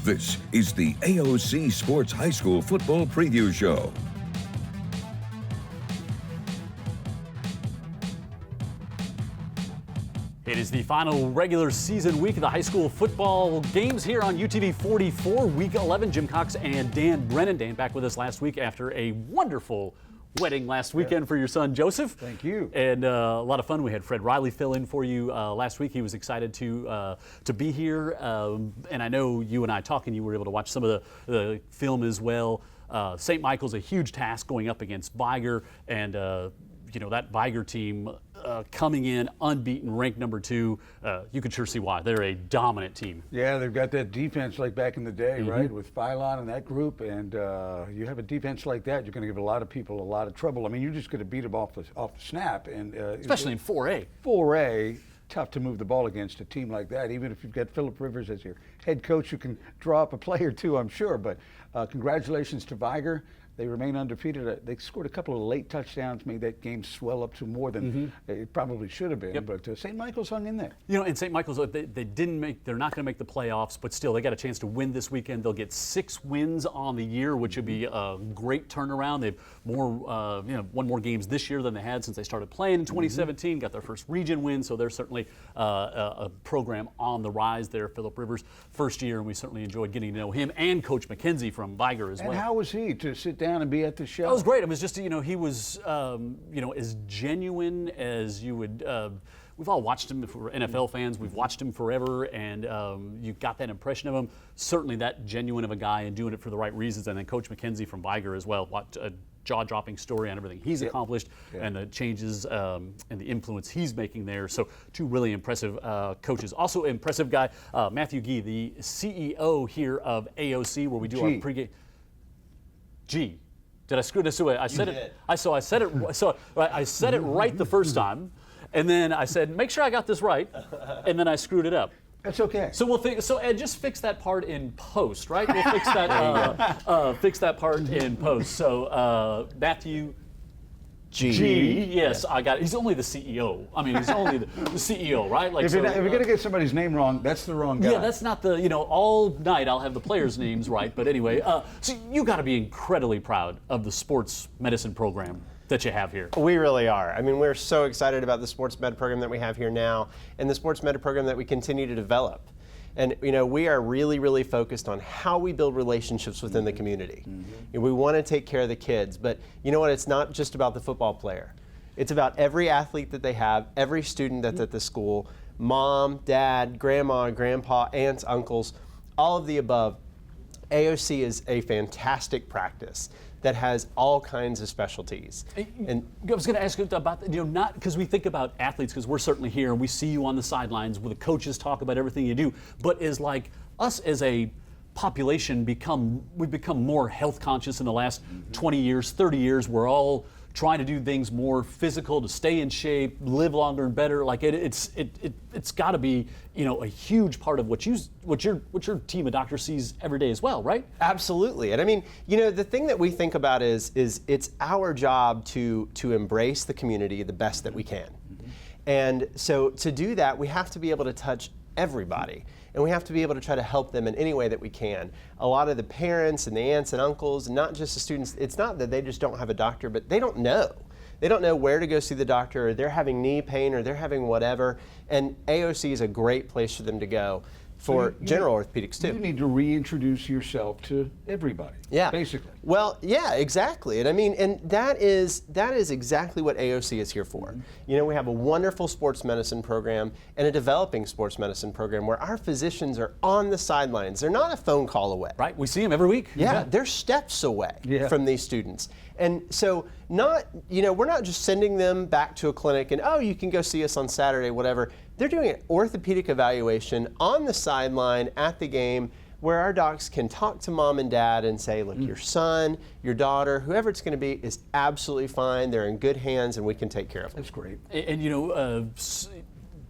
This is the AOC Sports High School Football Preview Show. It is the final regular season week of the high school football games here on UTV 44, Week 11. Jim Cox and Dan Brennan. Dan back with us last week after a wonderful wedding last weekend for your son, Joseph. Thank you. And a lot of fun. We had Fred Riley fill in for you last week. He was excited to be here. And I know you and I talking, you were able to watch some of the film as well. St. Michael's a huge task going up against Viger, and that Viger team coming in unbeaten, ranked number 2. You can sure see why. They're a dominant team. Yeah, they've got that defense like back in the day, right, with Phylon and that group. And you have a defense like that, you're going to give a lot of people a lot of trouble. I mean, you're just going to beat them off the snap. And especially in 4A. 4A, tough to move the ball against a team like that, even if you've got Philip Rivers as your head coach, who can draw up a play or two, I'm sure. But congratulations to Viger. They remain undefeated. They scored a couple of late touchdowns, made that game swell up to more than it probably should have been. Yep. But St. Michael's hung in there. And St. Michael's, they're not going to make the playoffs, but still, they got a chance to win this weekend. They'll get 6 wins on the year, which would be a great turnaround. They've won more games this year than they had since they started playing in 2017. Got their first region win, so they're certainly a program on the rise there. Philip Rivers, first year, and we certainly enjoyed getting to know him and Coach McKenzie from Viger as well. And how was he to sit down and be at the show? That was great. It was just, he was, as genuine as you would. We've all watched him. If we're NFL fans, we've watched him forever, and you got that impression of him. Certainly that genuine of a guy and doing it for the right reasons. And then Coach McKenzie from Viger as well. What a jaw-dropping story on everything he's accomplished and the changes and the influence he's making there. So 2 really impressive coaches. Also impressive guy, Matthew Gee, the CEO here of AOC, where we do our pregame. G. Did I screw this away? I said it. I said it right the first time, and then I said, make sure I got this right, and then I screwed it up. That's okay. So we'll think. So Ed, just fix that part in post, right? We'll fix that. Fix that part in post. So Matthew G. Yes, I got it. He's only the CEO. I mean, he's only the CEO, right? Like, if you're going to get somebody's name wrong, that's the wrong guy. Yeah, that's not the, all night I'll have the players' names right. But anyway, so you got to be incredibly proud of the sports medicine program that you have here. We really are. I mean, we're so excited about the sports med program that we have here now and the sports med program that we continue to develop. And we are really, really focused on how we build relationships within the community. We want to take care of the kids, but you know what? It's not just about the football player. It's about every athlete that they have, every student that's at the school, mom, dad, grandma, grandpa, aunts, uncles, all of the above. AOC is a fantastic practice that has all kinds of specialties. And I was going to ask you about, not because we think about athletes, because we're certainly here and we see you on the sidelines where the coaches talk about everything you do, but is like us as a population we've become more health conscious in the last 20 years, 30 years. We're all trying to do things more physical to stay in shape, live longer and better. Like it's got to be a huge part of what your team of doctors sees every day as well, right? Absolutely. And I mean, the thing that we think about is it's our job to embrace the community the best that we can. And so to do that, we have to be able to touch everybody. And we have to be able to try to help them in any way that we can. A lot of the parents and the aunts and uncles, and not just the students, it's not that they just don't have a doctor, but they don't know. They don't know where to go see the doctor, or they're having knee pain, or they're having whatever. And AOC is a great place for them to go for general orthopedics too. You need to reintroduce yourself to everybody. Yeah. Basically. Well, yeah, exactly. And I mean, and that is exactly what AOC is here for. We have a wonderful sports medicine program and a developing sports medicine program where our physicians are on the sidelines. They're not a phone call away. Right. We see them every week. Yeah, they're steps away from these students. And so we're not just sending them back to a clinic and, you can go see us on Saturday, whatever. They're doing an orthopedic evaluation on the sideline at the game where our docs can talk to mom and dad and say, look, your son, your daughter, whoever it's going to be is absolutely fine. They're in good hands and we can take care of them. That's great. And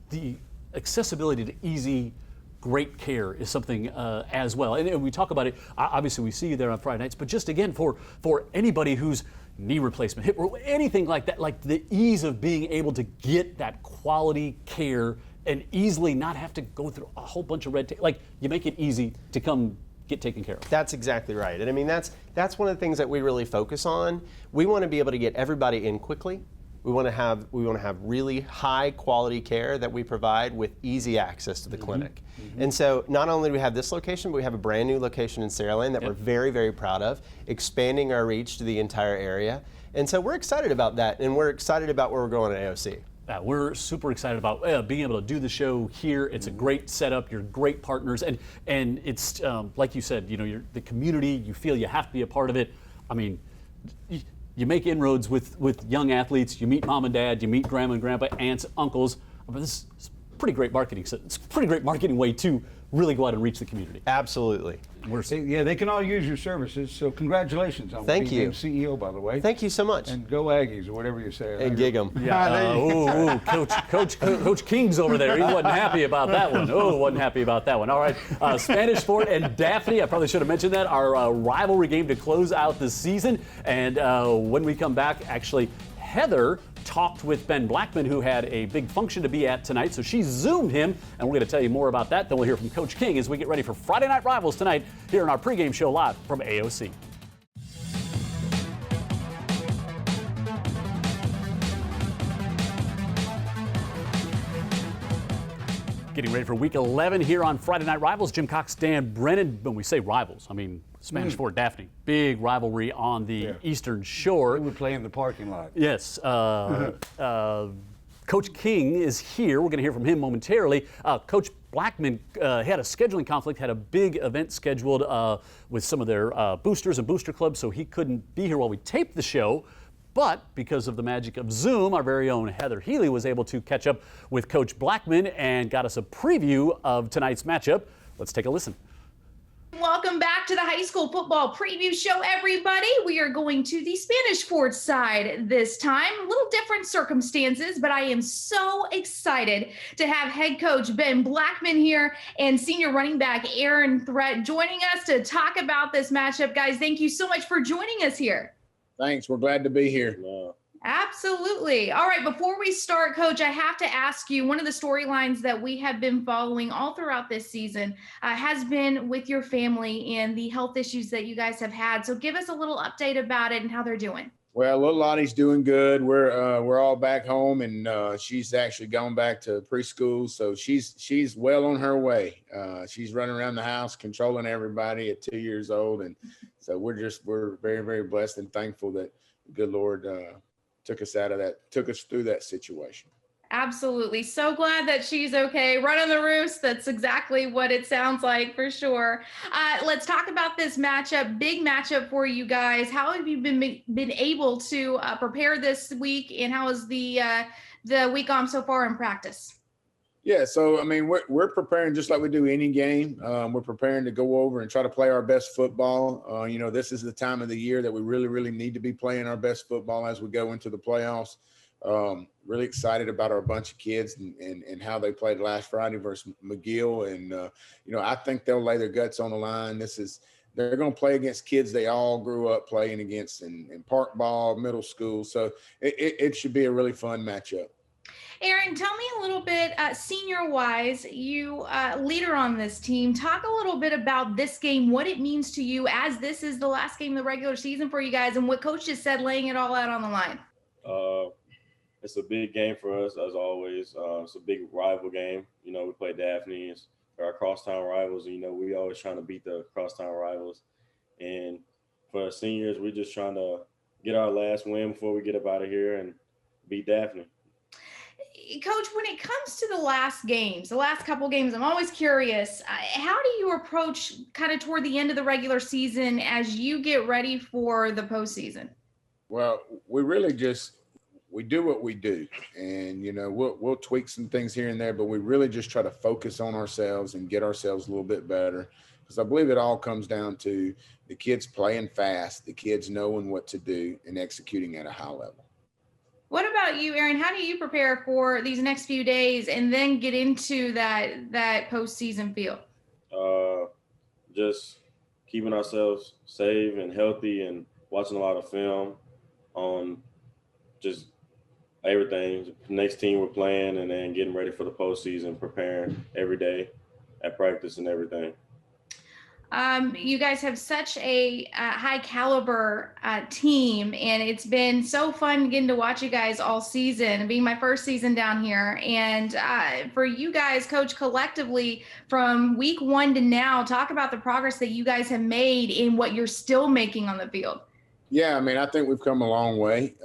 the accessibility to easy, great care is something as well. And we talk about it, obviously we see you there on Friday nights, but just again, for anybody who's knee replacement, hip, anything like that, like the ease of being able to get that quality care and easily not have to go through a whole bunch of red tape. Like, you make it easy to come get taken care of. That's exactly right. And I mean, that's one of the things that we really focus on. We want to be able to get everybody in quickly. We want to have really high quality care that we provide with easy access to the clinic. And so not only do we have this location, but we have a brand new location in Saraland that we're very, very proud of, expanding our reach to the entire area. And so we're excited about that, and we're excited about where we're going at AOC. We're super excited about being able to do the show here. It's a great setup. You're great partners, and it's like you said, you're the community. You feel you have to be a part of it. I mean, you make inroads with young athletes. You meet mom and dad. You meet grandma and grandpa, aunts, uncles. But this is pretty great marketing. It's a pretty great marketing way to really go out and reach the community. Absolutely. They can all use your services. So congratulations on being named CEO, by the way. Thank you so much. And go Aggies, or whatever you say. And gig 'em. Yeah. Coach King's over there. He wasn't happy about that one. Wasn't happy about that one. All right. Spanish Fort and Daphne. I probably should have mentioned that. Our rivalry game to close out the season. And when we come back, actually, Heather talked with Ben Blackman, who had a big function to be at tonight, so she Zoomed him, and we're going to tell you more about that. Then we'll hear from Coach King as we get ready for Friday Night Rivals tonight here in our pregame show live from AOC. Getting ready for Week 11 here on Friday Night Rivals. Jim Cox, Dan Brennan. When we say rivals, I mean Spanish Fort, Daphne. Big rivalry on the Eastern Shore. We would play in the parking lot. Yes. Coach King is here. We're going to hear from him momentarily. Coach Blackman had a scheduling conflict, had a big event scheduled with some of their boosters and booster clubs, so he couldn't be here while we taped the show. But because of the magic of Zoom, our very own Heather Healy was able to catch up with Coach Blackman and got us a preview of tonight's matchup. Let's take a listen. Welcome back to the high school football preview show, everybody. We are going to the Spanish Fort side this time. A little different circumstances, but I am so excited to have head coach Ben Blackman here and senior running back Aaron Threat joining us to talk about this matchup. Guys, thank you so much for joining us here. Thanks. We're glad to be here. Absolutely. All right. Before we start, Coach, I have to ask you, one of the storylines that we have been following all throughout this season has been with your family and the health issues that you guys have had. So give us a little update about it and how they're doing. Well, little Lottie's doing good. We're all back home, and she's actually gone back to preschool, so she's well on her way. She's running around the house, controlling everybody at 2 years old, and so we're very, very blessed and thankful that the good Lord took us through that situation. Absolutely. So glad that she's okay. Running the roost. That's exactly what it sounds like for sure. Let's talk about this matchup. Big matchup for you guys. How have you been able to prepare this week, and how is the week gone so far in practice? Yeah, so I mean, we're preparing just like we do any game. We're preparing to go over and try to play our best football. This is the time of the year that we really, really need to be playing our best football as we go into the playoffs. Really excited about our bunch of kids and how they played last Friday versus McGill. And, I think they'll lay their guts on the line. They're going to play against kids they all grew up playing against in park ball, middle school. So it should be a really fun matchup. Aaron, tell me a little bit, senior-wise, you leader on this team. Talk a little bit about this game, what it means to you as this is the last game of the regular season for you guys, and what Coach just said, laying it all out on the line. It's a big game for us, as always. It's a big rival game. We play Daphne. It's our crosstown rivals. We always trying to beat the crosstown rivals. And for our seniors, we're just trying to get our last win before we get up out of here and beat Daphne. Coach, when it comes to the last couple games, I'm always curious, how do you approach kind of toward the end of the regular season as you get ready for the postseason? Well, we do what we do, and we'll tweak some things here and there, but we really just try to focus on ourselves and get ourselves a little bit better, because I believe it all comes down to the kids playing fast, the kids knowing what to do and executing at a high level. What about you, Aaron? How do you prepare for these next few days and then get into that postseason feel? Just keeping ourselves safe and healthy and watching a lot of film on just everything, next team we're playing, and then getting ready for the postseason, preparing every day at practice and everything. You guys have such a high caliber team, and it's been so fun getting to watch you guys all season, being my first season down here. And for you guys, Coach, collectively from week 1 to now, talk about the progress that you guys have made in what you're still making on the field. Yeah, I mean, I think we've come a long way.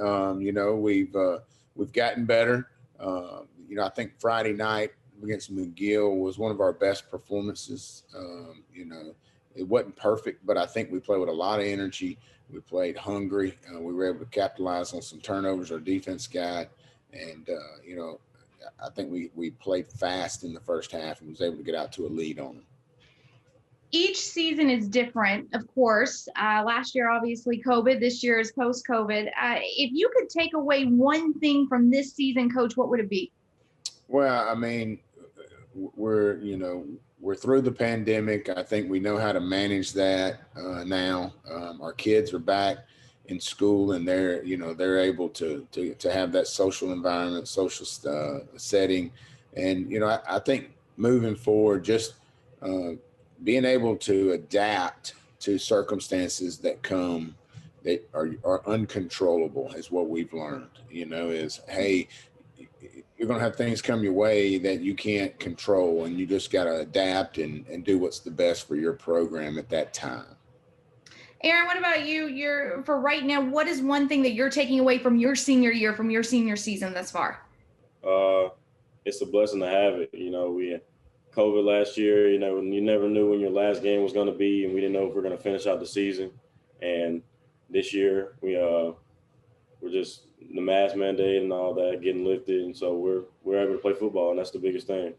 We've gotten better. I think Friday night against McGill was one of our best performances. It wasn't perfect, but I think we played with a lot of energy. We played hungry. We were able to capitalize on some turnovers our defense got. And, I think we played fast in the first half and was able to get out to a lead on them. Each season is different, of course. Last year, obviously, COVID. This year is post-COVID. If you could take away one thing from this season, Coach, what would it be? Well, I mean, we're through the pandemic. I think we know how to manage that now. Our kids are back in school, and they're able to have that social environment, social setting. And, I think moving forward, just being able to adapt to circumstances that are uncontrollable is what we've learned, is, hey, you're going to have things come your way that you can't control, and you just got to adapt and do what's the best for your program at that time. Aaron, what about you? For right now, what is one thing that you're taking away from your senior year, from your senior season thus far? It's a blessing to have it. We had COVID last year, you never knew when your last game was going to be, and we didn't know if we were going to finish out the season. And this year, we're just the mask mandate and all that getting lifted, and so we're able to play football, and that's the biggest thing.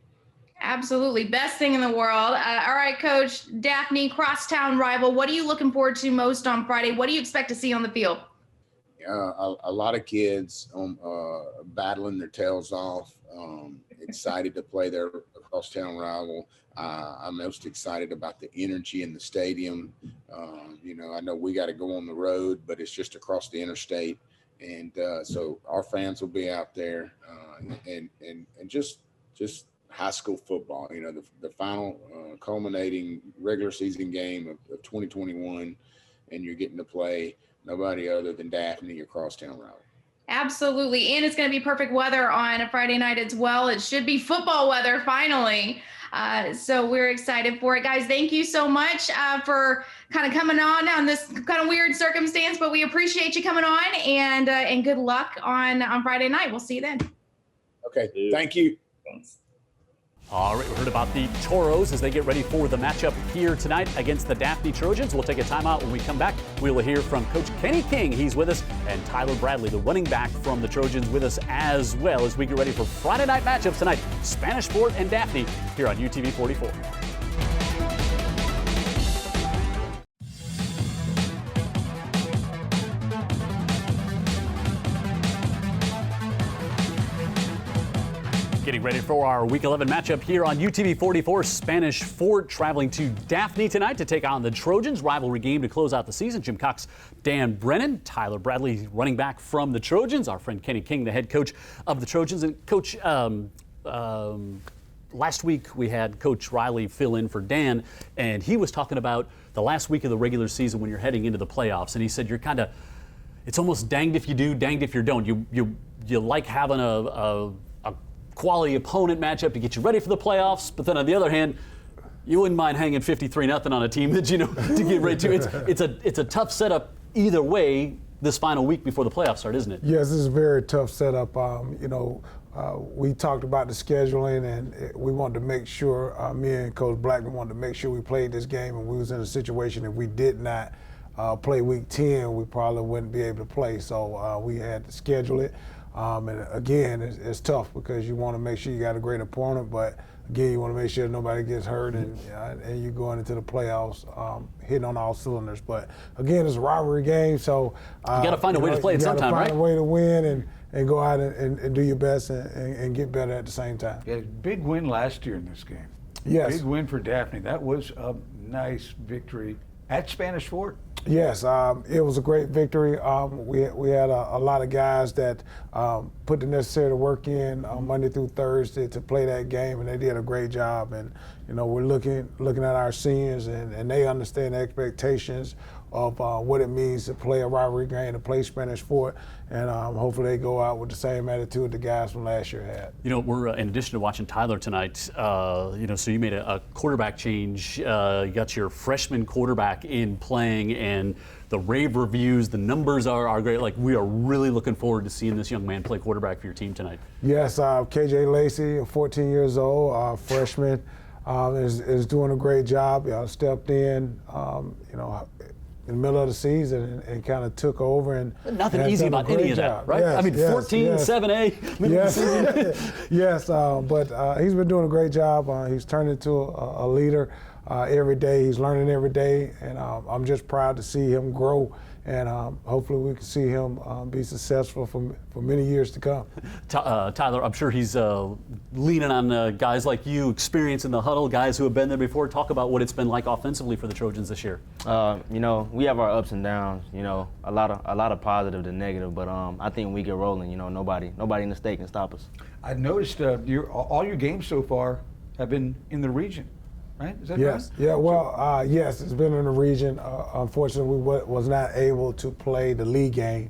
Absolutely. Best thing in the world. All right, Coach. Daphne, crosstown rival. What are you looking forward to most on Friday? What do you expect to see on the field? A lot of kids battling their tails off, excited to play their crosstown rival. I'm most excited about the energy in the stadium. I know we got to go on the road, but it's just across the interstate. And so our fans will be out there and just high school football, the final culminating regular season game of 2021, and you're getting to play nobody other than Daphne, your crosstown rival. Absolutely. And it's going to be perfect weather on a Friday night as well. It should be football weather finally. So we're excited for it. Guys, thank you so much for kind of coming on this kind of weird circumstance, but we appreciate you coming on, and good luck on Friday night. We'll see you then. Okay. Thank you. Thanks. All right, we heard about the Toros as they get ready for the matchup here tonight against the Daphne Trojans. We'll take a timeout. When we come back, we will hear from Coach Kenny King. He's with us, and Tyler Bradley, the running back from the Trojans, with us as well as we get ready for Friday night matchups tonight. Spanish Fort and Daphne here on UTV 44. Getting ready for our Week 11 matchup here on UTV 44. Spanish Fort traveling to Daphne tonight to take on the Trojans. Rivalry game to close out the season. Jim Cox, Dan Brennan, Tyler Bradley running back from the Trojans. Our friend Kenny King, the head coach of the Trojans. And Coach, last week we had Coach Riley fill in for Dan, and he was talking about the last week of the regular season when you're heading into the playoffs. And he said it's almost danged if you do, danged if you don't. You like having a quality opponent matchup to get you ready for the playoffs, but then on the other hand, you wouldn't mind hanging 53-0 on a team that to get ready to. It's a tough setup either way this final week before the playoffs start, isn't it? Yes, this is a very tough setup. We talked about the scheduling, and we wanted to make sure, me and Coach Blackman wanted to make sure we played this game, and we was in a situation if we did not play week 10, we probably wouldn't be able to play. So we had to schedule it. And again, it's tough because you want to make sure you got a great opponent, but again, you want to make sure nobody gets hurt, and you're going into the playoffs hitting on all cylinders. But again, it's a rivalry game, so you got to find a way to play it sometime, right? You got to find a way to win and go out and do your best and get better at the same time. Yeah, big win last year in this game. Yes. Big win for Daphne. That was a nice victory at Spanish Fort. Yes, it was a great victory. We had a lot of guys that put the necessary work in Monday through Thursday to play that game, and they did a great job. And we're looking at our seniors, and they understand the expectations of what it means to play a rivalry game, to play Spanish Fort, and hopefully they go out with the same attitude the guys from last year had. We're in addition to watching Tyler tonight, so you made a quarterback change. You got your freshman quarterback in playing, and the rave reviews, the numbers are great. Like, we are really looking forward to seeing this young man play quarterback for your team tonight. Yes, KJ Lacey, 14 years old, freshman, is doing a great job. Stepped in, in the middle of the season and kind of took over. And nothing easy about any of that, right? Yes, I mean, 14, 7A, middle of the season. Yes, but he's been doing a great job. He's turned into a leader every day. He's learning every day, and I'm just proud to see him grow. And hopefully we can see him be successful for many years to come. Tyler, I'm sure he's leaning on guys like you, experience in the huddle, guys who have been there before. Talk about what it's been like offensively for the Trojans this year. We have our ups and downs. A lot of positive to negative, but I think we get rolling. Nobody in the state can stop us. I noticed all your games so far have been in the region. Right? Is that yes. right? Yeah. Well, yes, it's been in the region. Unfortunately, we was not able to play the league game.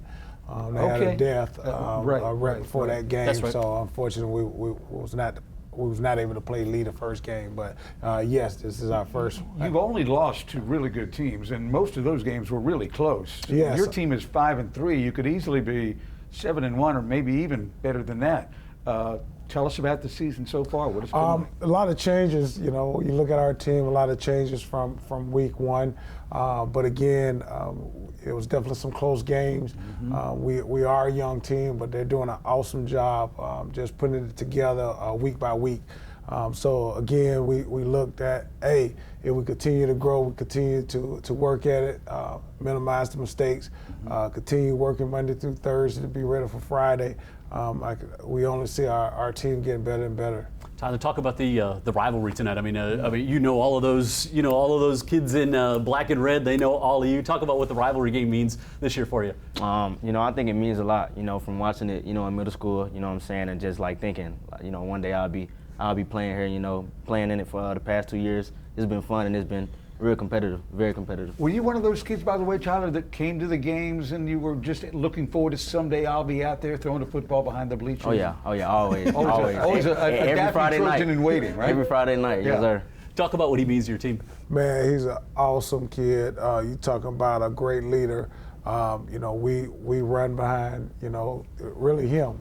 They had a death right before that game, That's right. So unfortunately, we was not able to play lead the first game. But yes, this is our first. You've only lost to really good teams, and most of those games were really close. Yes. Your team is 5-3. You could easily be 7-1, or maybe even better than that. Tell us about the season so far. What has been like? A lot of changes. You look at our team. A lot of changes from week one. But again, it was definitely some close games. We are a young team, but they're doing an awesome job just putting it together week by week. So again, we looked at, if we continue to grow, we continue to work at it, minimize the mistakes, continue working Monday through Thursday to be ready for Friday. We only see our team getting better and better. Tyler, talk about the rivalry tonight. I mean, all of those kids in black and red. They know all of you. Talk about what the rivalry game means this year for you. I think it means a lot. From watching it, in middle school. What I'm saying, and just like thinking, one day I'll be playing here. Playing in it for the past 2 years. It's been fun, and it's been real competitive, very competitive. Were you one of those kids, by the way, Tyler, that came to the games and you were just looking forward to someday I'll be out there throwing a football behind the bleachers? Oh yeah, always. Always a every Daphne Friday Trojan night. in waiting, right? Every Friday night, yes sir. Talk about what he means to your team. Man, he's an awesome kid. You talking about a great leader. We run behind, really him.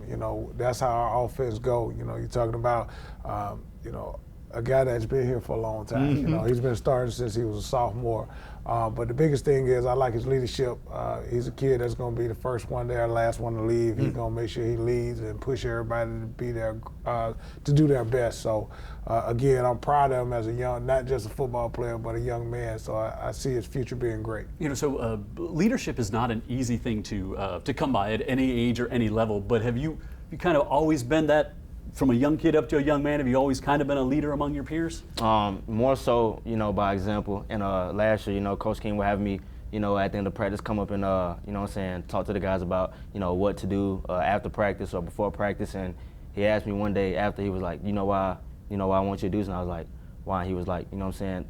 That's how our offense go. You're talking about, a guy that's been here for a long time. He's been starting since he was a sophomore. But the biggest thing is I like his leadership. He's a kid that's going to be the first one there, last one to leave. He's going to make sure he leads and push everybody to be there, to do their best. So, again, I'm proud of him as not just a football player, but a young man. So I see his future being great. Leadership is not an easy thing to come by at any age or any level. But have you kind of always been that? From a young kid up to a young man, have you always kind of been a leader among your peers? More so, by example. And last year, Coach King would have me, at the end of practice, come up and, talk to the guys about, what to do after practice or before practice. And he asked me one day after, he was like, why I want you to do this? And I was like, why? He was like,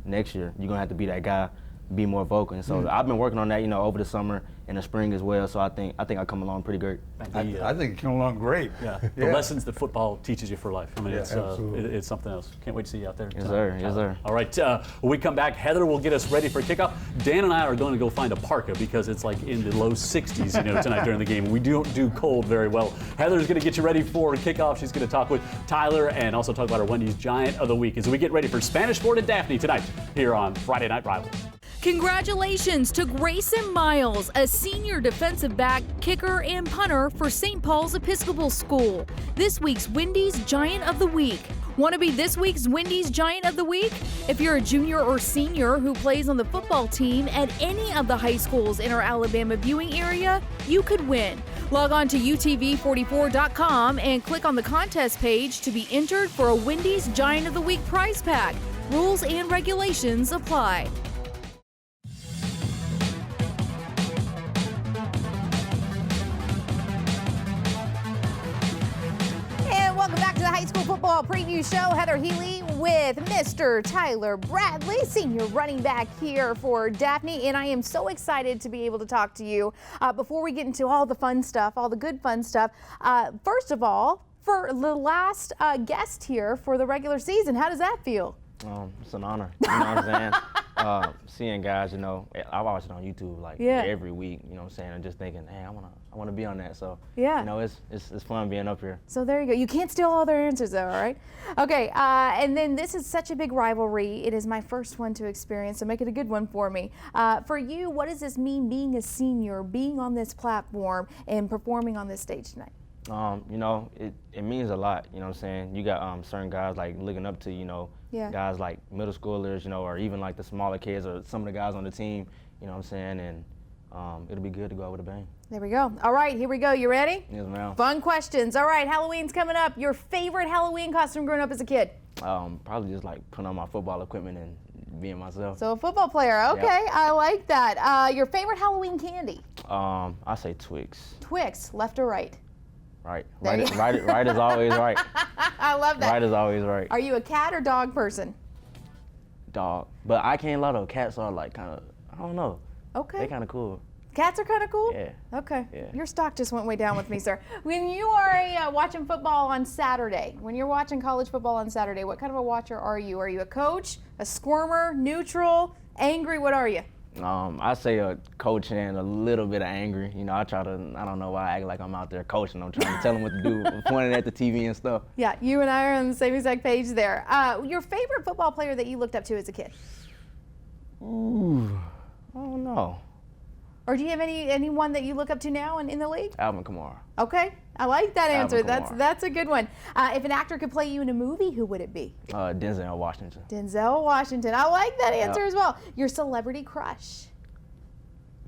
next year, you're going to have to be that guy, be more vocal. And so I've been working on that, over the summer and the spring as well. So I think I come along pretty great. I think you come along great. Yeah. The lessons that football teaches you for life. I mean, it's something else. Can't wait to see you out there. Yes, sir. Yes, sir. All right. When we come back, Heather will get us ready for kickoff. Dan and I are going to go find a parka because it's like in the low 60s, tonight during the game. We don't do cold very well. Heather's going to get you ready for kickoff. She's going to talk with Tyler and also talk about our Wendy's Giant of the Week as we get ready for Spanish Fort and Daphne tonight here on Friday Night Rival. Congratulations to Grayson Miles, a senior defensive back, kicker, and punter for St. Paul's Episcopal School. This week's Wendy's Giant of the Week. Want to be this week's Wendy's Giant of the Week? If you're a junior or senior who plays on the football team at any of the high schools in our Alabama viewing area, you could win. Log on to utv44.com and click on the contest page to be entered for a Wendy's Giant of the Week prize pack. Rules and regulations apply. high school football preview show. Heather Healy with Mr. Tyler Bradley, senior running back here for Daphne. And I am so excited to be able to talk to you. Before we get into all the fun stuff, all the good fun stuff, first of all, for the last guest here for the regular season, how does that feel? It's an honor. You know what I'm saying? Seeing guys, you know, I watch it on YouTube like every week. You know what I'm saying? I'm just thinking, hey, I wanna be on that. So you know, it's fun being up here. So there you go. You can't steal all their answers though, all right? Okay. And then this is such a big rivalry. It is my first one to experience, so make it a good one for me. For you, what does this mean being a senior, being on this platform, and performing on this stage tonight? You know, it means a lot. You know what I'm saying? You got certain guys like looking up to, you know, guys like middle schoolers, you know, or even like the smaller kids or some of the guys on the team. You know what I'm saying? And it'll be good to go out with a bang. There we go. All right, here we go. You ready? Yes, ma'am. Fun questions. All right, Halloween's coming up. Your favorite Halloween costume growing up as a kid? Probably just like putting on my football equipment and being myself. So a football player. Okay, I like that. Your favorite Halloween candy? I say Twix. Twix, left or right? Right. Right is always right. I love that. Right is always right. Are you a cat or dog person? Dog. But I can't lie though. Cats are like kind of, I don't know. Okay. They're kind of cool. Cats are kind of cool? Yeah. Okay. Yeah. Your stock just went way down with me, sir. When you are watching football on Saturday, when you're watching college football on Saturday, what kind of a watcher are you? Are you a coach, a squirmer, neutral, angry? What are you? I say a coach and a little bit of angry. You know, I don't know why I act like I'm out there coaching. I'm trying to tell them what to do, pointing at the TV and stuff. Yeah, you and I are on the same exact page there. Your favorite football player that you looked up to as a kid? Ooh, I don't know. Or do you have anyone that you look up to now in the league? Alvin Kamara. Okay, I like that answer. Alvin Kamara. That's a good one. If an actor could play you in a movie, who would it be? Denzel Washington. Denzel Washington. I like that answer as well. Your celebrity crush?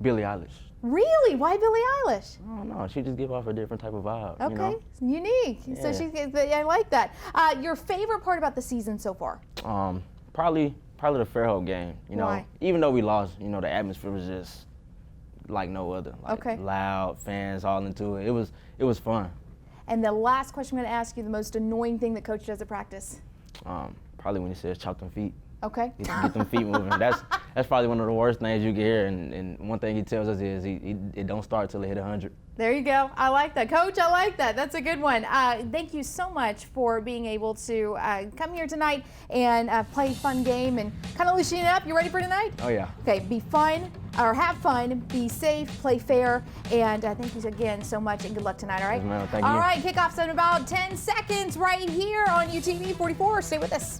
Billie Eilish. Really? Why Billie Eilish? I don't know. She just give off a different type of vibe. Okay, you know? unique. Yeah. So I like that. Your favorite part about the season so far? Probably the Fairhope game. You know, Why? even though we lost, you know, the atmosphere was just like no other. Like Okay. loud, fans all into it. It was fun. And the last question I'm going to ask you, the most annoying thing that coach does at practice? Probably when he says chop them feet. Okay. Get them feet moving. That's probably one of the worst things you can hear. And one thing he tells us is it don't start till it hit 100. There you go. I like that. Coach, I like that. That's a good one. Thank you so much for being able to come here tonight and play a fun game and kind of loosen it up. You ready for tonight? Oh, yeah. Okay, be fun, or have fun, be safe, play fair, and thank you again so much, and good luck tonight, all right? Yes, ma'am. Thank you. All right, kickoff's in about 10 seconds right here on UTV 44. Stay with us.